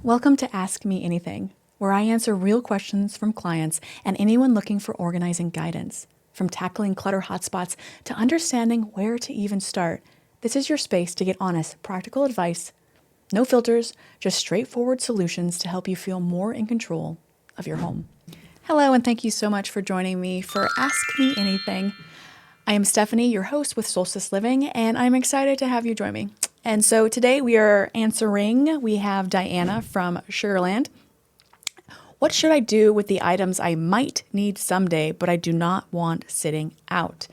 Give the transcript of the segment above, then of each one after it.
Welcome to Ask Me Anything, where I answer real questions from clients and anyone looking for organizing guidance. From tackling clutter hotspots to understanding where to even start, this is your space to get honest, practical advice. No filters, just straightforward solutions to help you feel more in control of your home. Hello, and thank you so much for joining me for Ask Me Anything. I am Stephanie, your host with Solstice Living, and I'm excited to have you join me. And so today we are answering, we have Diana from Sugarland. What should I do with the items I might need someday, but I do not want sitting out?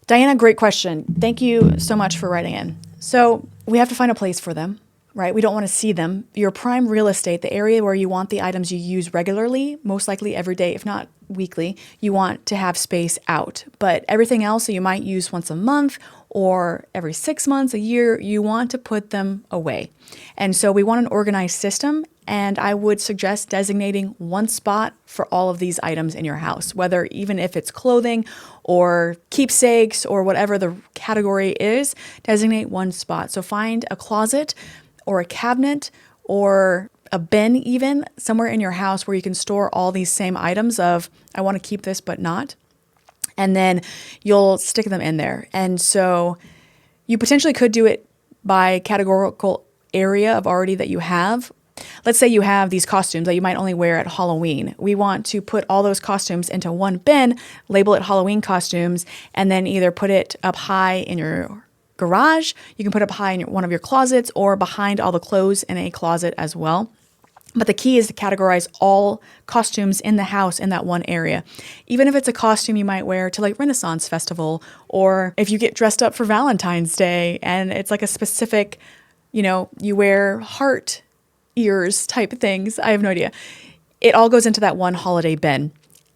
Diana, great question. Thank you so much for writing in. So we have to find a place for them, right? We don't want to see them. Your prime real estate, the area where you want the items you use regularly, most likely every day, if not weekly, you want to have space out. But everything else that you might use once a month or every 6 months, a year, you want to put them away. And so we want an organized system, and I would suggest designating one spot for all of these items in your house, whether even if it's clothing or keepsakes or whatever the category is, designate one spot. So find a closet or a cabinet or a bin even somewhere in your house where you can store all these same items of, I want to keep this but not. And then you'll stick them in there. And so you potentially could do it by categorical area of already that you have. Let's say you have these costumes that you might only wear at Halloween. We want to put all those costumes into one bin, label it Halloween costumes, and then either put it up high in your garage, you can put it up high in one of your closets, or behind all the clothes in a closet as well. But the key is to categorize all costumes in the house in that one area. Even if it's a costume you might wear to like Renaissance Festival, or if you get dressed up for Valentine's Day and it's like a specific, you wear heart ears type things. I have no idea. It all goes into that one holiday bin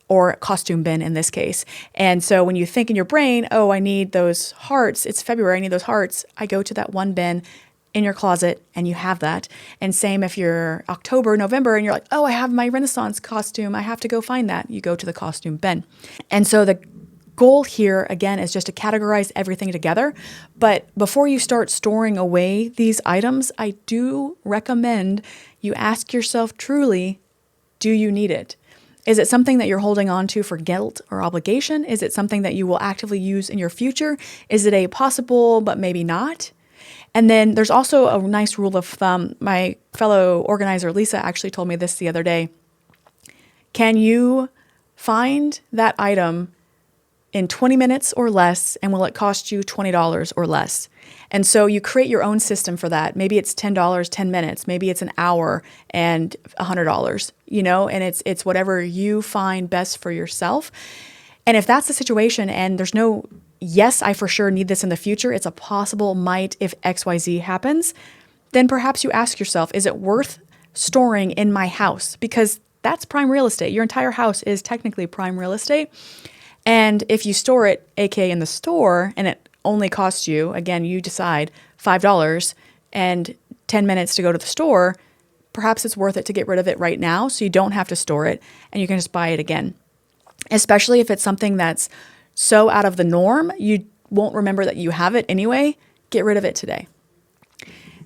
or costume bin in this case. And so when you think in your brain, oh, I need those hearts, it's February, I need those hearts, I go to that one bin in your closet and you have that. And same if you're October, November, and you're like, oh, I have my Renaissance costume, I have to go find that. You go to the costume bin. And so the goal here, again, is just to categorize everything together. But before you start storing away these items, I do recommend you ask yourself truly, do you need it? Is it something that you're holding on to for guilt or obligation? Is it something that you will actively use in your future? Is it a possible but maybe not? And then there's also a nice rule of thumb. My fellow organizer, Lisa, actually told me this the other day. Can you find that item in 20 minutes or less, and will it cost you $20 or less? And so you create your own system for that. Maybe it's $10, 10 minutes. Maybe it's an hour and $100, and it's whatever you find best for yourself. And if that's the situation and there's no, yes, I for sure need this in the future, it's a possible might if XYZ happens, then perhaps you ask yourself, is it worth storing in my house? Because that's prime real estate. Your entire house is technically prime real estate. And if you store it, aka in the store, and it only costs you, again, you decide $5 and 10 minutes to go to the store, perhaps it's worth it to get rid of it right now so you don't have to store it and you can just buy it again. Especially if it's something that's so out of the norm, you won't remember that you have it anyway, get rid of it today.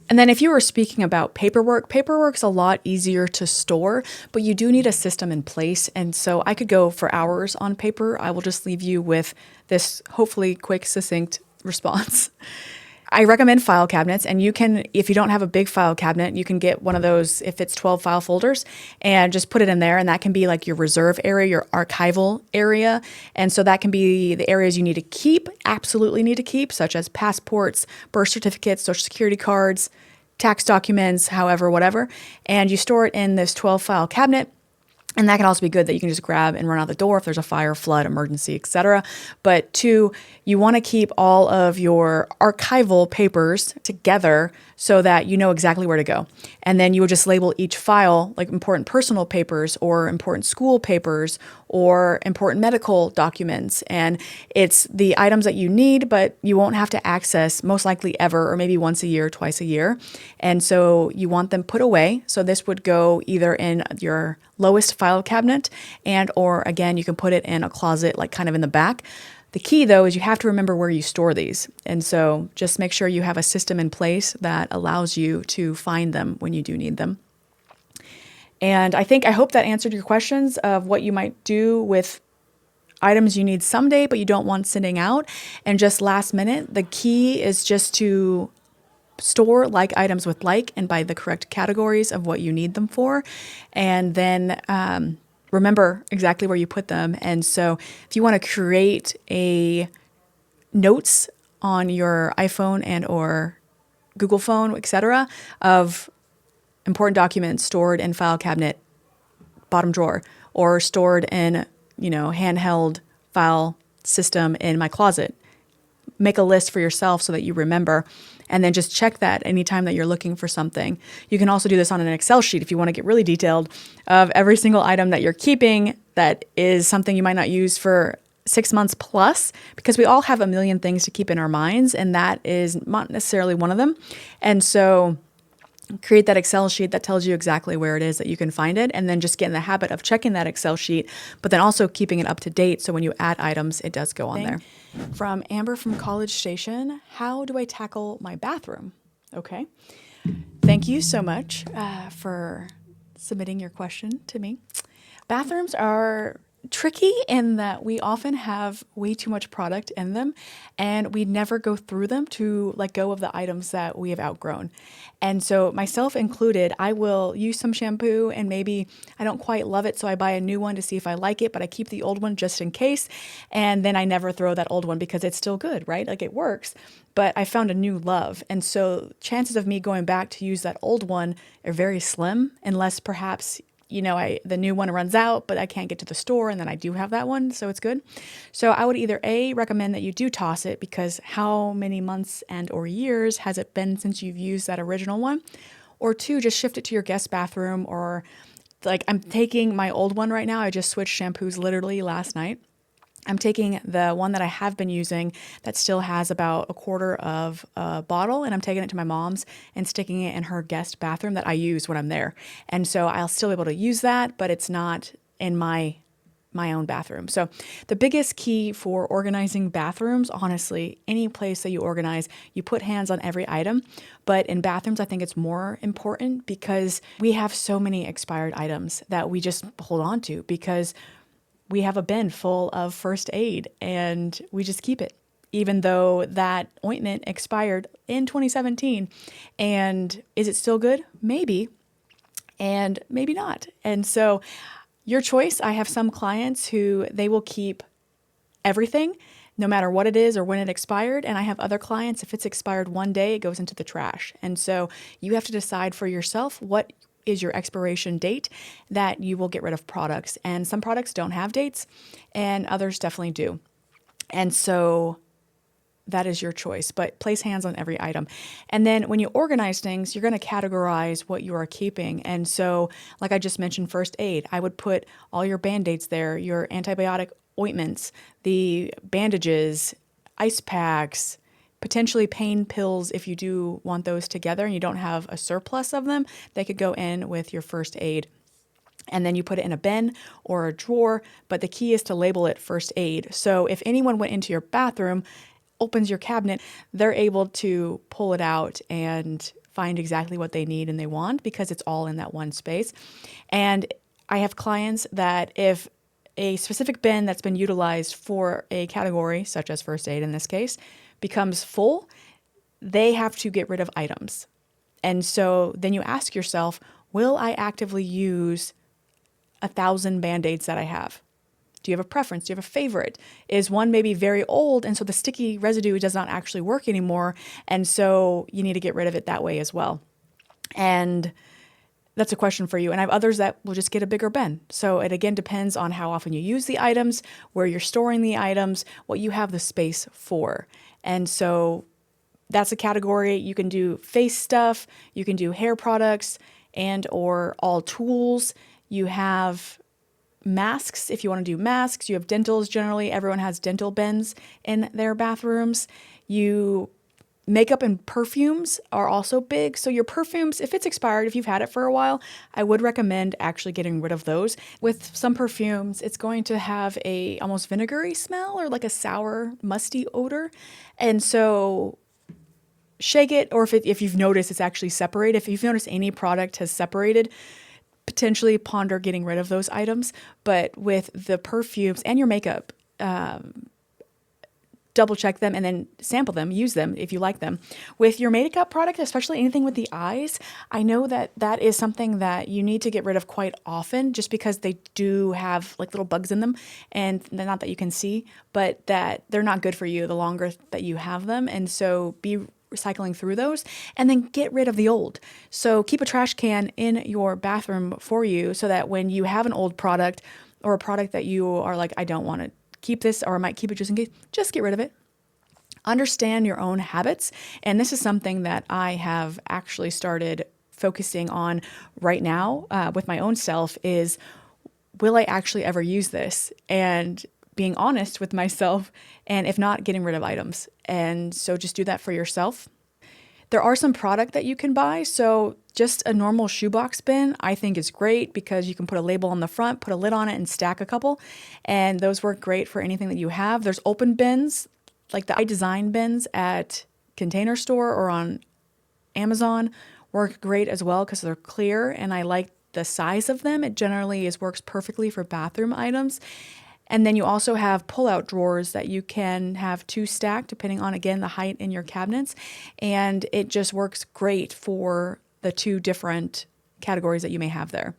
And then if you were speaking about paperwork's a lot easier to store, but you do need a system in place. And so I could go for hours on paper. I will just leave you with this hopefully quick, succinct response. I recommend file cabinets, and you can, if you don't have a big file cabinet, you can get one of those if it's 12 file folders and just put it in there. And that can be like your reserve area, your archival area. And so that can be the areas you need to keep, absolutely need to keep, such as passports, birth certificates, social security cards, tax documents, however, whatever. And you store it in this 12 file cabinet. And that can also be good that you can just grab and run out the door if there's a fire, flood, emergency, etc. But two, you want to keep all of your archival papers together so that you know exactly where to go. And then you would just label each file like important personal papers or important school papers or important medical documents. And it's the items that you need, but you won't have to access most likely ever, or maybe once a year, twice a year. And so you want them put away. So this would go either in your lowest file cabinet and or again, you can put it in a closet like kind of in the back. The key, though, is you have to remember where you store these. And so just make sure you have a system in place that allows you to find them when you do need them. And I hope that answered your questions of what you might do with items you need someday, but you don't want sitting out and just last minute. The key is just to store like items with like and by the correct categories of what you need them for. And then remember exactly where you put them. And so if you want to create a notes on your iPhone and or Google phone, etc., of important documents stored in file cabinet bottom drawer or stored in, handheld file system in my closet. Make a list for yourself so that you remember and then just check that anytime that you're looking for something. You can also do this on an Excel sheet if you want to get really detailed of every single item that you're keeping that is something you might not use for 6 months plus, because we all have a million things to keep in our minds and that is not necessarily one of them. And so create that Excel sheet that tells you exactly where it is that you can find it, and then just get in the habit of checking that Excel sheet, but then also keeping it up to date so when you add items, it does go on there. From Amber from College Station, how do I tackle my bathroom? Okay. Thank you so much for submitting your question to me. Bathrooms are tricky in that we often have way too much product in them and we never go through them to let go of the items that we have outgrown. And so myself included, I will use some shampoo and maybe I don't quite love it, so I buy a new one to see if I like it, but I keep the old one just in case. And then I never throw that old one because it's still good, right? Like it works, but I found a new love. And so chances of me going back to use that old one are very slim unless perhaps the new one runs out, but I can't get to the store and then I do have that one, so it's good. So I would either A, recommend that you do toss it because how many months and or years has it been since you've used that original one? Or two, just shift it to your guest bathroom, or like I'm taking my old one right now. I just switched shampoos literally last night. I'm taking the one that I have been using that still has about a quarter of a bottle, and I'm taking it to my mom's and sticking it in her guest bathroom that I use when I'm there. And so I'll still be able to use that, but it's not in my own bathroom. So the biggest key for organizing bathrooms, honestly, any place that you organize, you put hands on every item. But in bathrooms, I think it's more important because we have so many expired items that we just hold on to because we have a bin full of first aid and we just keep it, even though that ointment expired in 2017. And is it still good? Maybe, and maybe not. And so your choice. I have some clients who they will keep everything, no matter what it is or when it expired. And I have other clients, if it's expired one day, it goes into the trash. And so you have to decide for yourself what is your expiration date that you will get rid of products. And some products don't have dates and others definitely do. And so that is your choice, but place hands on every item. And then when you organize things, you're going to categorize what you are keeping. And so, like I just mentioned, first aid, I would put all your Band-Aids there, your antibiotic ointments, the bandages, ice packs, potentially pain pills if you do want those together and you don't have a surplus of them, they could go in with your first aid. And then you put it in a bin or a drawer, but the key is to label it first aid. So if anyone went into your bathroom, opens your cabinet, they're able to pull it out and find exactly what they need and they want because it's all in that one space. And I have clients that if a specific bin that's been utilized for a category, such as first aid in this case, becomes full, they have to get rid of items. And so then you ask yourself, will I actively use 1,000 Band-Aids that I have? Do you have a preference? Do you have a favorite? Is one maybe very old and so the sticky residue does not actually work anymore, and so you need to get rid of it that way as well? And that's a question for you. And I have others that will just get a bigger bin. So it again depends on how often you use the items, where you're storing the items, what you have the space for. And so that's a category. You can do face stuff, you can do hair products and or all tools. You have masks if you want to do masks. You have dentals generally. Everyone has dental bins in their bathrooms. Makeup and perfumes are also big. So your perfumes, if it's expired, if you've had it for a while, I would recommend actually getting rid of those. With some perfumes, it's going to have a almost vinegary smell or like a sour, musty odor. And so shake it, or if you've noticed it's actually separated. If you've noticed any product has separated, potentially ponder getting rid of those items. But with the perfumes and your makeup, double check them and then sample them, use them if you like them. With your makeup product, especially anything with the eyes, I know that that is something that you need to get rid of quite often just because they do have like little bugs in them, and not that you can see, but that they're not good for you the longer that you have them. And so be recycling through those and then get rid of the old. So keep a trash can in your bathroom for you so that when you have an old product or a product that you are like, I don't want to keep this, or I might keep it just in case, just get rid of it. Understand your own habits. And this is something that I have actually started focusing on right now with my own self is, will I actually ever use this? And being honest with myself, and if not, getting rid of items. And so just do that for yourself. There are some product that you can buy. So just a normal shoebox bin, I think is great because you can put a label on the front, put a lid on it, and stack a couple. And those work great for anything that you have. There's open bins, like the iDesign bins at Container Store or on Amazon work great as well because they're clear, and I like the size of them. It generally works perfectly for bathroom items. And then you also have pull-out drawers that you can have two stacked depending on, again, the height in your cabinets. And it just works great for the two different categories that you may have there.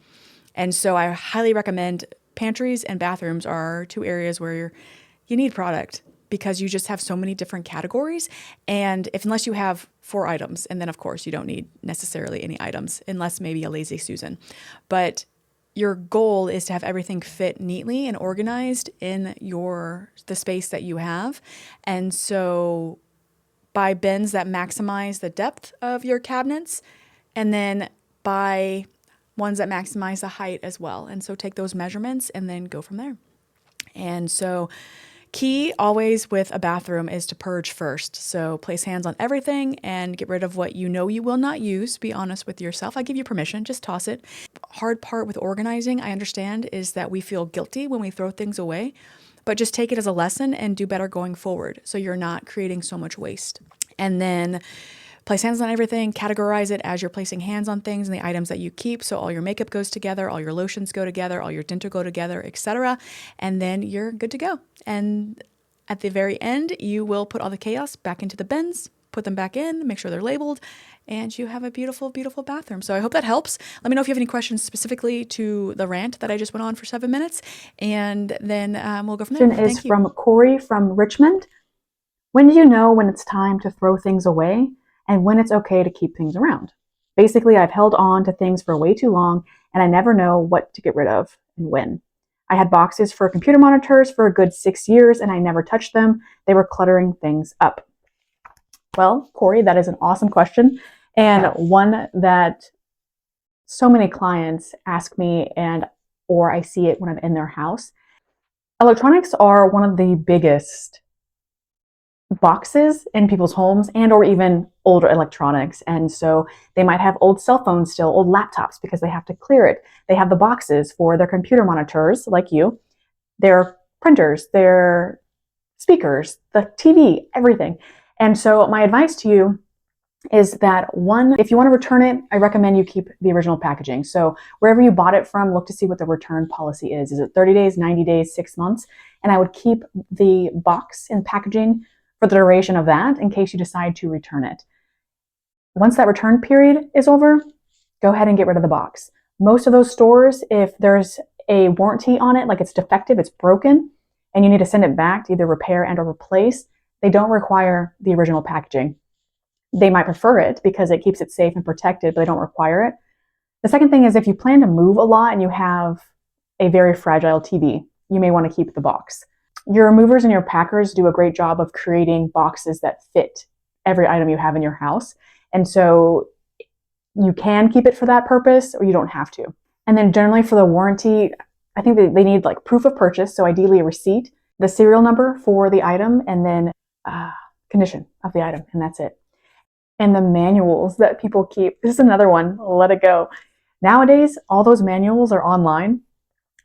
And so I highly recommend pantries and bathrooms are two areas where you need product because you just have so many different categories. And unless you have 4 items, and then of course you don't need necessarily any items unless maybe a lazy Susan. But your goal is to have everything fit neatly and organized in the space that you have. And so buy bins that maximize the depth of your cabinets, and then buy ones that maximize the height as well. And so take those measurements and then go from there. And so key always with a bathroom is to purge first. So place hands on everything and get rid of what you know you will not use. Be honest with yourself. I give you permission, just toss it. Hard part with organizing, I understand, is that we feel guilty when we throw things away, but just take it as a lesson and do better going forward so you're not creating so much waste. And then place hands on everything, categorize it as you're placing hands on things and the items that you keep. So all your makeup goes together, all your lotions go together, all your dental go together, etc. And then you're good to go. And at the very end, you will put all the chaos back into the bins, put them back in, make sure they're labeled, and you have a beautiful, beautiful bathroom. So I hope that helps. Let me know if you have any questions specifically to the rant that I just went on for 7 minutes, and then we'll go from there. Question is from Corey from Richmond. When do you know when it's time to throw things away and when it's okay to keep things around? Basically, I've held on to things for way too long and I never know what to get rid of and when. I had boxes for computer monitors for a good 6 years and I never touched them. They were cluttering things up. Well, Corey, that is an awesome question, and one that so many clients ask me, or I see it when I'm in their house. Electronics are one of the biggest boxes in people's homes, and or even older electronics. And so they might have old cell phones still, old laptops, because they have to clear it. They have the boxes for their computer monitors, like you, their printers, their speakers, the TV, everything. And so my advice to you is that, one, if you want to return it, I recommend you keep the original packaging. So wherever you bought it from, look to see what the return policy is. Is it 30 days, 90 days, 6 months? And I would keep the box and packaging for the duration of that in case you decide to return it. Once that return period is over, go ahead and get rid of the box. Most of those stores, if there's a warranty on it, like it's defective, it's broken, and you need to send it back to either repair and or replace, they don't require the original packaging. They might prefer it because it keeps it safe and protected, but they don't require it. The second thing is, if you plan to move a lot and you have a very fragile TV, you may want to keep the box. Your movers and your packers do a great job of creating boxes that fit every item you have in your house. And so you can keep it for that purpose, or you don't have to. And then generally for the warranty, I think they need like proof of purchase. So ideally a receipt, the serial number for the item, and then condition of the item, and that's it. And the manuals that people keep, this is another one, let it go. Nowadays, all those manuals are online.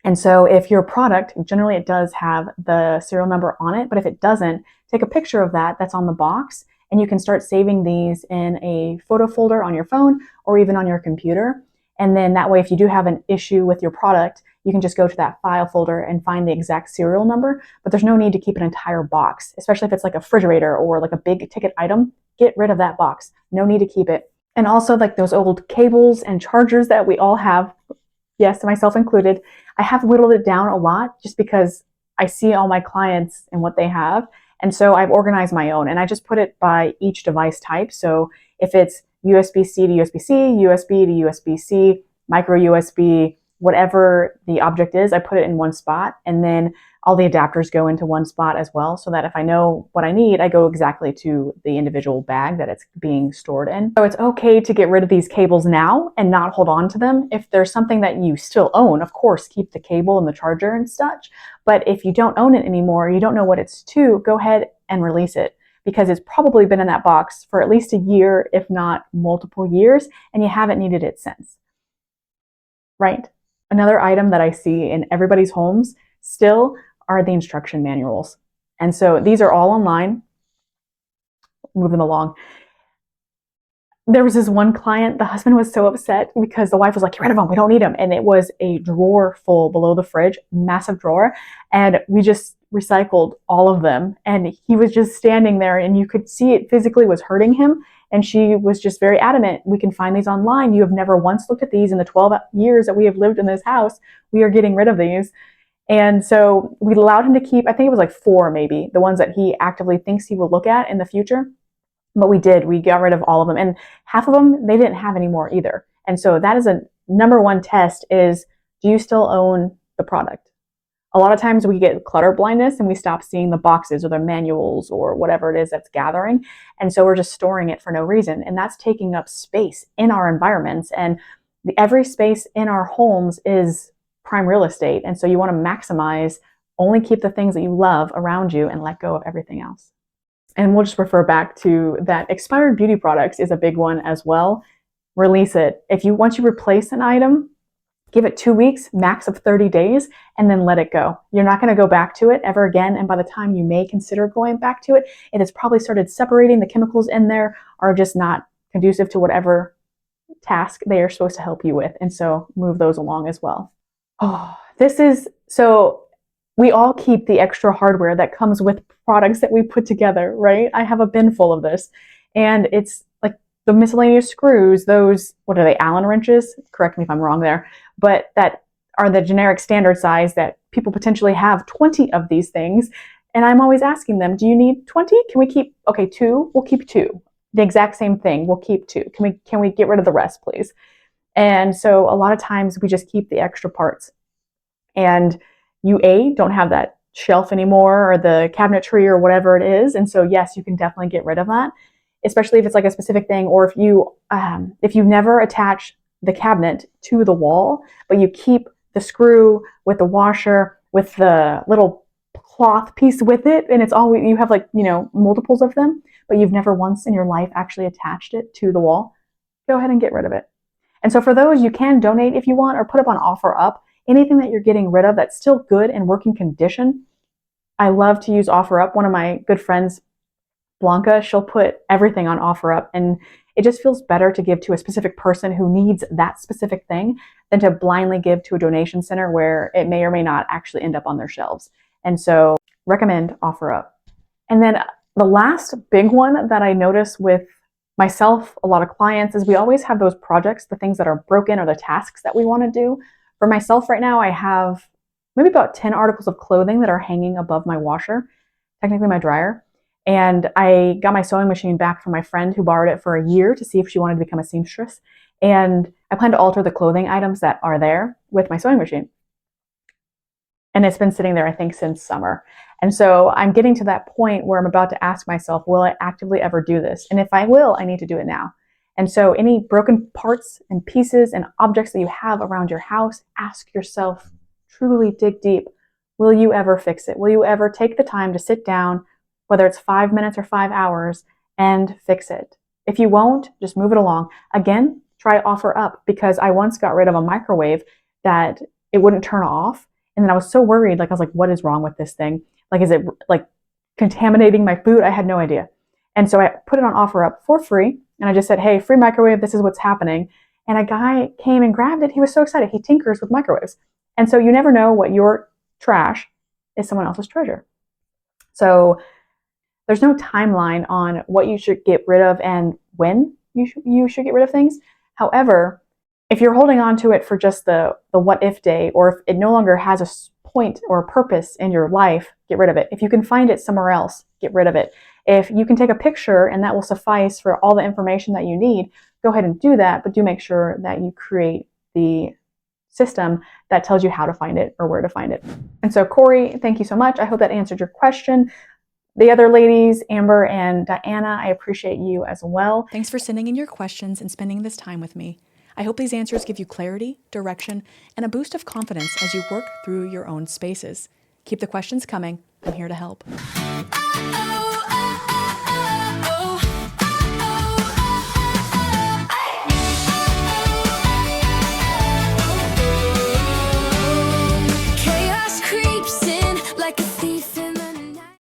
And so if your product, generally it does have the serial number on it, but if it doesn't, take a picture of that that's on the box, and you can start saving these in a photo folder on your phone or even on your computer. And then that way, if you do have an issue with your product, you can just go to that file folder and find the exact serial number, but there's no need to keep an entire box, especially if it's like a refrigerator or like a big ticket item. Get rid of that box. No need to keep it. And also like those old cables and chargers that we all have, yes, myself included, I have whittled it down a lot just because I see all my clients and what they have. And so I've organized my own and I just put it by each device type. So if it's USB-C to USB-C, USB to USB-C, micro USB, whatever the object is, I put it in one spot. And then all the adapters go into one spot as well, so that if I know what I need, I go exactly to the individual bag that it's being stored in. So it's okay to get rid of these cables now and not hold on to them. If there's something that you still own, of course, keep the cable and the charger and such. But if you don't own it anymore, you don't know what it's to, go ahead and release it, because it's probably been in that box for at least a year, if not multiple years, and you haven't needed it since. Right? Another item that I see in everybody's homes still are the instruction manuals. And so these are all online. Move them along. There was this one client, the husband was so upset because the wife was like, get rid of them, we don't need them. And it was a drawer full below the fridge, massive drawer. And we just recycled all of them. And he was just standing there and you could see it physically was hurting him. And she was just very adamant, we can find these online. You have never once looked at these in the 12 years that we have lived in this house. We are getting rid of these. And so we allowed him to keep, I think it was like 4 maybe, the ones that he actively thinks he will look at in the future. But we got rid of all of them. And half of them, they didn't have any more either. And so that is a number one test is, do you still own the product? A lot of times we get clutter blindness and we stop seeing the boxes or the manuals or whatever it is that's gathering. And so we're just storing it for no reason. And that's taking up space in our environments. And every space in our homes is prime real estate. And so you want to maximize, only keep the things that you love around you and let go of everything else. And we'll just refer back to that expired beauty products is a big one as well. Release it. Once you replace an item, give it 2 weeks, max of 30 days, and then let it go. You're not going to go back to it ever again. And by the time you may consider going back to it, it has probably started separating. The chemicals in there are just not conducive to whatever task they are supposed to help you with. And so move those along as well. Oh, so we all keep the extra hardware that comes with products that we put together, right? I have a bin full of this, and it's like the miscellaneous screws, those, what are they, Allen wrenches? Correct me if I'm wrong there, but that are the generic standard size that people potentially have 20 of these things. And I'm always asking them, do you need 20? Can we keep, okay, 2? We'll keep 2. The exact same thing, we'll keep 2. Can we get rid of the rest, please? And so a lot of times we just keep the extra parts. And you don't have that shelf anymore or the cabinetry or whatever it is. And so yes, you can definitely get rid of that, especially if it's like a specific thing, or if you never attach the cabinet to the wall, but you keep the screw with the washer with the little cloth piece with it, and it's always, you have like, multiples of them, but you've never once in your life actually attached it to the wall, go ahead and get rid of it. And so for those, you can donate if you want, or put up on OfferUp. Anything that you're getting rid of that's still good and working condition. I love to use OfferUp. One of my good friends, Blanca, she'll put everything on OfferUp, and it just feels better to give to a specific person who needs that specific thing than to blindly give to a donation center where it may or may not actually end up on their shelves. And so recommend OfferUp. And then the last big one that I notice with myself, a lot of clients, is we always have those projects, the things that are broken or the tasks that we want to do. For myself right now, I have maybe about 10 articles of clothing that are hanging above my washer, technically my dryer. And I got my sewing machine back from my friend who borrowed it for a year to see if she wanted to become a seamstress. And I plan to alter the clothing items that are there with my sewing machine. And it's been sitting there, I think, since summer. And so I'm getting to that point where I'm about to ask myself, will I actively ever do this? And if I will, I need to do it now. And so any broken parts and pieces and objects that you have around your house, ask yourself, truly dig deep, will you ever fix it? Will you ever take the time to sit down, whether it's 5 minutes or 5 hours, and fix it? If you won't, just move it along. Again, try OfferUp, because I once got rid of a microwave that it wouldn't turn off. And then I was so worried, I was like, what is wrong with this thing? Is it contaminating my food? I had no idea. And so I put it on OfferUp for free. And I just said, hey, free microwave, this is what's happening. and a guy came and grabbed it. He was so excited. He tinkers with microwaves. And so you never know what your trash is someone else's treasure. So there's no timeline on what you should get rid of and when you should get rid of things. However, if you're holding on to it for just the what if day, or if it no longer has a point or a purpose in your life, get rid of it. If you can find it somewhere else, get rid of it. If you can take a picture and that will suffice for all the information that you need, go ahead and do that, but do make sure that you create the system that tells you how to find it or where to find it. And so, Corey, thank you so much. I hope that answered your question. The other ladies, Amber and Diana, I appreciate you as well. Thanks for sending in your questions and spending this time with me. I hope these answers give you clarity, direction, and a boost of confidence as you work through your own spaces. Keep the questions coming. I'm here to help.